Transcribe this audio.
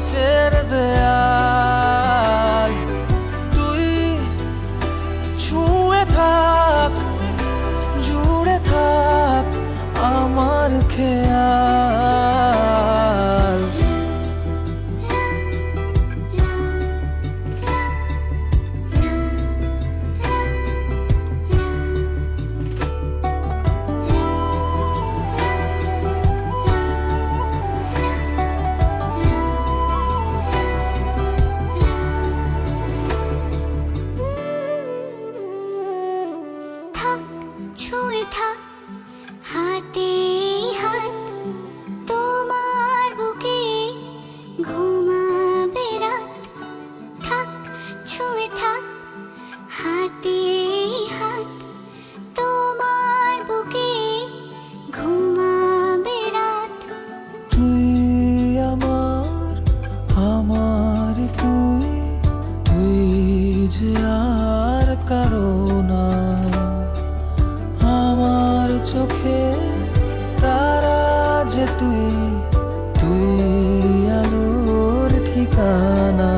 কাঁচের দেয়াল। তুই ছুঁয়ে থাক, জুড়ে থাক আমার খেয়াল। ছুঁয়ে থাক হাতে হাত তোমার বুকে, ঘুমাবে রাত। থাক ছুঁয়ে থাক হাতে হাত তোমার বুকে, ঘুমাবে রাত। তুই আমার, আমার তুই, তুই যে আর কারো না। আমার চোখে তারা যে তুই, তুই আলোর ঠিকানা।